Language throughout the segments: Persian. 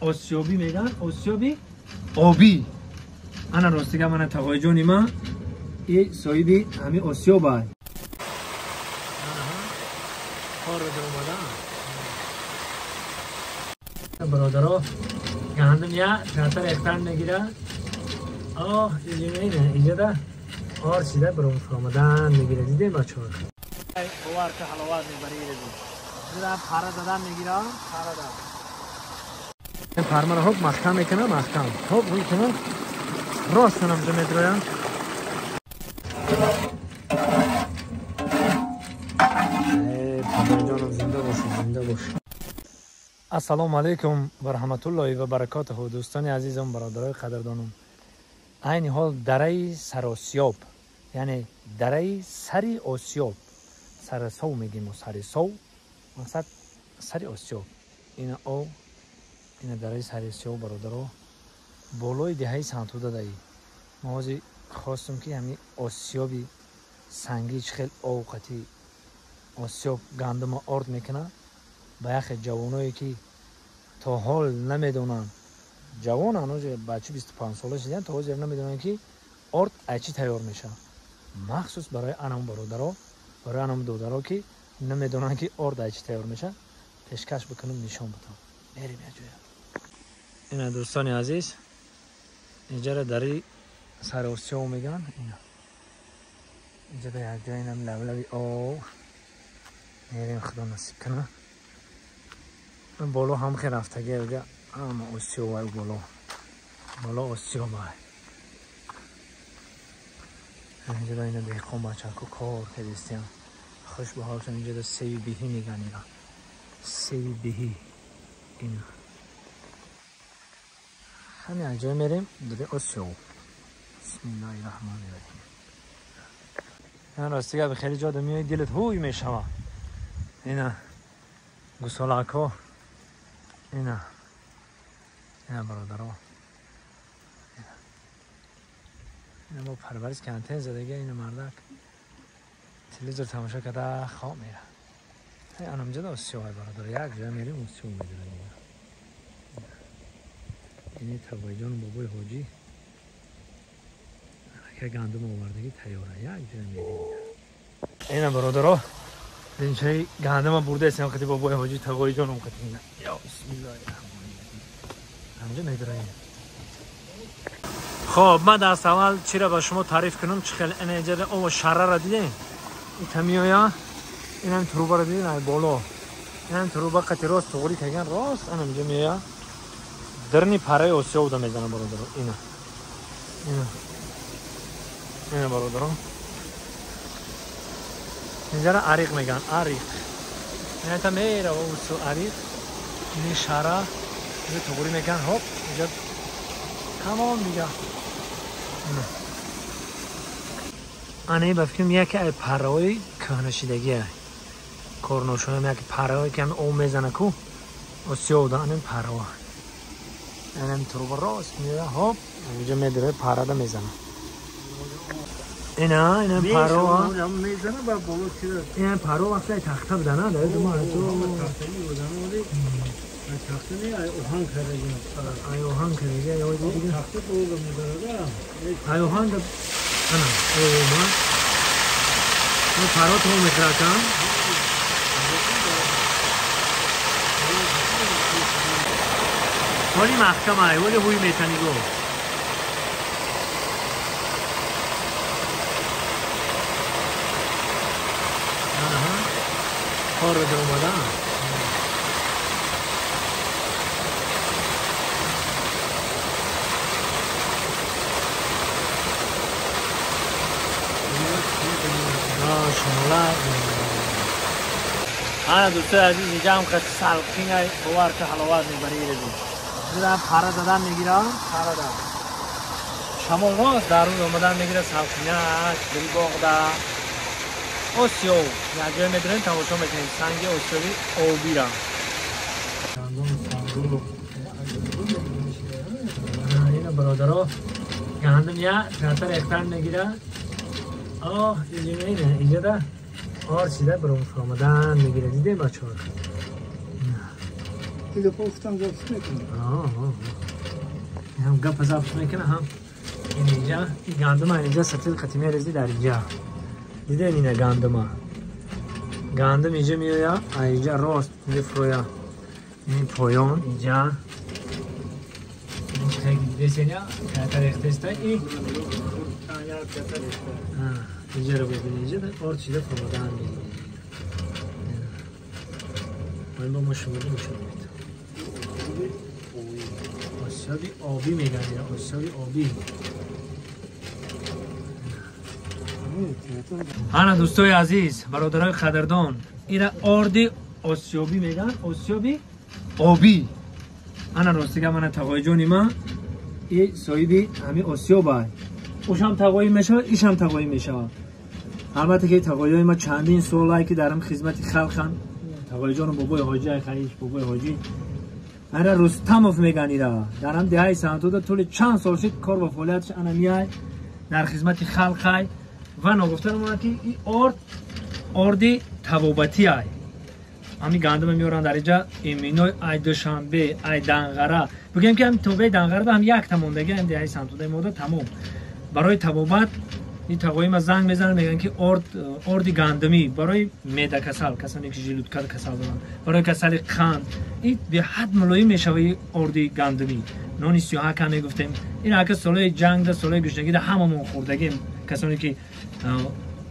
آسیابی میگن، آسیابی آبی. انا راستی که من تقای جونی من این صاحبی همین آسیاب های کار رو در اومدن برادرها گندم یا ترتر اختر نگیره. اینجا اینه اینجا ده آر سیده برون فرامدن میگیره. دیده بچه ها بوار که حلوات میبری رزید دیده پاره دادن میگیره. پاره دادن پرمه رو حب محکم میکنه. محکم حب روی کنه راست کنم دو مدرویم. پدر جانم زنده باشی، زنده باشی. السلام علیکم و رحمت الله و برکاته. دوستان عزیزم، برادرای قدردانم، این حال دره سراسیاب یعنی دره سری آسیاب، سرسو میگیم و سرسو مقصد سری آسیاب. این او این دره سری آسیاب برادرها بالای دهه سنتو داده ای. ما خواستم که همین آسیابی سنگیچ خیلی اوقتی آسیاب گندم آرد میکنه به یخ جوانایی که تا حال نمیدونن، جوان هنوز بچه 25 ساله شدن تا حاضر نمیدونن که آرد ایچی تیار میشه. مخصوص برای انم برادرها، برای انم دودرها که نمیدونن که آرد ایچی تیار میشه پیشکش بکنم نشان بدم. بریم یه جویا. این دوستان عزیز اینجا دری سر آسیاب میگن. اینا اینجا در یک جای اینم لولوی او میریم خدا نصیب کنه. من بالا هم خیلی رفتگی اونجا اما آسیاب های بالا آسیاب های اینجا دا اینا دیخون بچه که کار کردیستیم خوش به حالشون. اینجا دا سیوی بیهی میگن. اینا سیوی بیهی. اینا همین یک جای میریم داره آسیاب. بسم الله الرحمن الرحیم. این راستی که خیلی جا میای دلت هوی میشوه. اینا گسالک ها. اینا برادرها اینا ما پرورش کنتین زدگی. اینا مردک تلویزیون تماشا کرده خواب میره. اینجا دا آسیاب های برادر یک جا میریم آسیاب میدونه. اینی تقای جان بابای حاجی که گندم آوردگی تیاره. یک جا میریم. اینا برادرها این چای گندم برده است. وقتی بابای حاجی تقای جان اون قطعه یا بسم الله الرحمن الرحیم. همجا میدراییم. خب من دست اول چی را به شما تعریف کنم. چه خیلی اینجا او شره را دیدین. این تمیایا این هم تروبه را دیدین. ای بالا این هم تروبه قطعی راست تغیری کگن راست. این همجا میایا درنی پره آسیاب دا میزنه برادرها. اینا برادرها اینجا را عریق میگن. عریق این تا میره و اوسو عریق این شهره اینجا تغیری میگن. هپ اینجا تمام دیگه. اینه بفکرم یکی پره های کهنشیدگی کارنوشون هم یکی پره های که همه او میزنه کو آسیاب دا. این پره ها این هم تروبه راست میره. هپ اینجا میدره پره دا میزنه. این پرو ها این پرو وقتی تخته بدنه داره دو ماه تو تخته نه ای اوهان کرده. ای اوهان کرده یا دیگه تخته تو میذاره. ای اوهان ده انا اوهان تو پرو تو میترکن. ولی محکمه ولی هوی میتنی گو. کار رو در اومدن. دوستان عزیز اینجا هم که سلقین های بوار که حلوات میبری رزید دیده پاره دادن میگیره. پاره دادن شمال راست در روی اومدن میگیره. سلقینک دل باغده آسیاب یک جای میدونین تماشا میکنید. سنگ آسیابی آبی را این برادرها گندم یا ترتر اختر میگیره. اینجا ده آر سیده برون فرامدن میگیره. دیده بچه ها کیلو گفتم ضبط میکنه. هم گپ ضبط میکنه هم اینجا این گندم اینجا ستل ختیمه ریزی در اینجا دیدین اینه گندم اینجا میاد اینجا راست میفرویا این پایان اینجا بسیار تاریخ تستا این اینجا رو ببینید اینجا آرچیده فرمودن من با ما شمولی میشونید آسیابی آبی میگن یا آسیابی آبی انا دوستای عزیز برادرای قدردان اینا آردی آسیابی میگن آسیابی آبی انا راستیگه من تقای جونی من این صاحبی همین آسیابه اوش هم تقایی میشه ایش هم تقایی میشه البته که تقایی های ما چندین ساله که درم خدمت خلقن تقایی جان بابای حاجی خریش بابای حاجی انا رستموف میگن اینا درم دهه سنتو طول چند سال شد کار و فعالیتش انا میای در خدمت خلق و نگفتن من که این آردی توابتی ای همین گندم میورن در اینجا ایمینوی ای دوشنبه ای دنغره بگیم که هم توبه دنغره هم یک تموندگی هم دهه سنتو مورد تمام برای توابت این تقویم زنگ میزنن میگن که آردی گندمی برای معده کسانی که ژیلوت کسل دارن برای کسل قند این به حد ملایم میشه آردی گندمی نون سیاه که میگفتیم این اگه سالای جنگ ده سالای گشنگی ده هممون خوردگیم کسانی که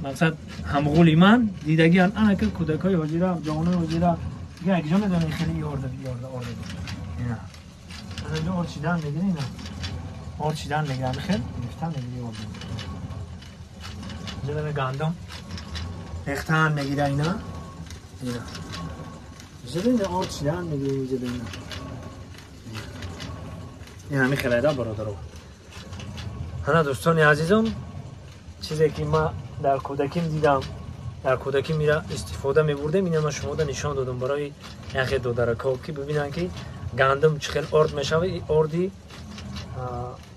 مقصد همغولی من دیدگی انا که کودکای حاجیرا جوانای حاجیرا دیگه اگه جا میدونن خیلی آرده اینا انا آرد چیدن میگن اینا آرد چیدن میگن خیلی گفتن میگن آرد جلوه گندم اختان میگیره اینا جلوه آرد چیدن میگیره جلوه اینا این همین خلیده برادرو انا دوستان عزیزم چیزی که ما در کودکیم دیدم در کودکی میره استفاده میبردم اینو من شما نشان دادم برای یخی دو درکاب که ببینن که گندم چقدر آرد میشه این آردی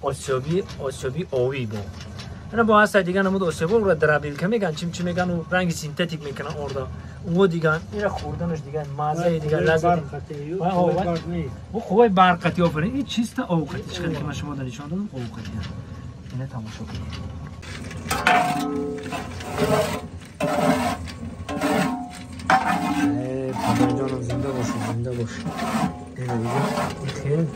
آسیابی آوی بود انا با هست دیگه نمود آسیابی رو درابیل که میگن چی میگن و رنگ سینتتیک میکنن آردا اون دیگه این خوردنش دیگه مزه دیگه لذت و خوبه برقتی آفرین این چیست اوقتی چقدر که من شما نشان دادم اوقتی اینه تماشا کنید پدر جانم زنده باش این خیلی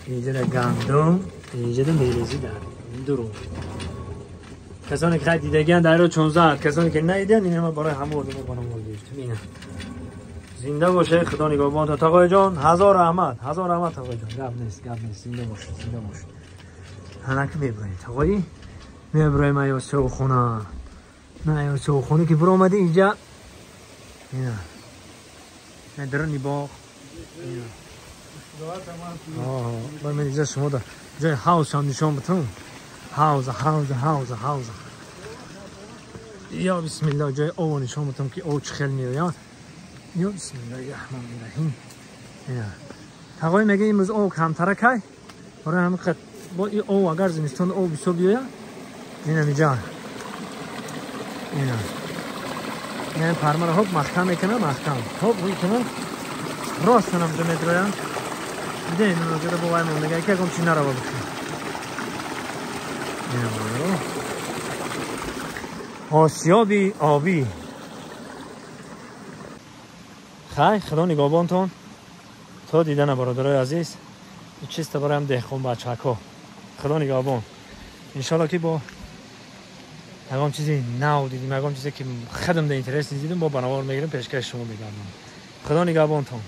اینجا در گندم اینجا در میریزی در درو کسانی که خیلی دیدگی در رو 14 کسانی که ندیدن این همه برای همه آدم بانم بودیم زنده باشه خدا نگهبان تقای جان هزار رحمت تقای جان گپ نیست زنده باش هنک میبرید تقایی میبریم ایو سو خونه نه ایو سو خونه که برو آمده اینجا اینا نه درنی باغ برای من اینجا شما دا جای هاوس هم نشان بتون هاوز یا بسم الله جای او نشان بتون که او چخل میاد یا بسم الله الرحمن الرحیم تقایی میگه امروز او کمتره که برای همه قد با این او اگر زمستان او بسو بیاید این همیجا این پرمانه هب مختم میکنه هب روی کنم راست کنم دو متر دیده این رو جده با باید مونده که اگم چی نروا بکنم آسیابی آبی خیلی خدا نگهبانتون تا دیدن برادرای عزیز این چیست برای هم دهقان بچه ها خدا نگهبان انشالله که با اگم چیزی نو دیدیم اگم چیزی که خدم ده اینترست دیدیم با بنوار میگیریم پیشکش شما میگردم خدا نگهبانتون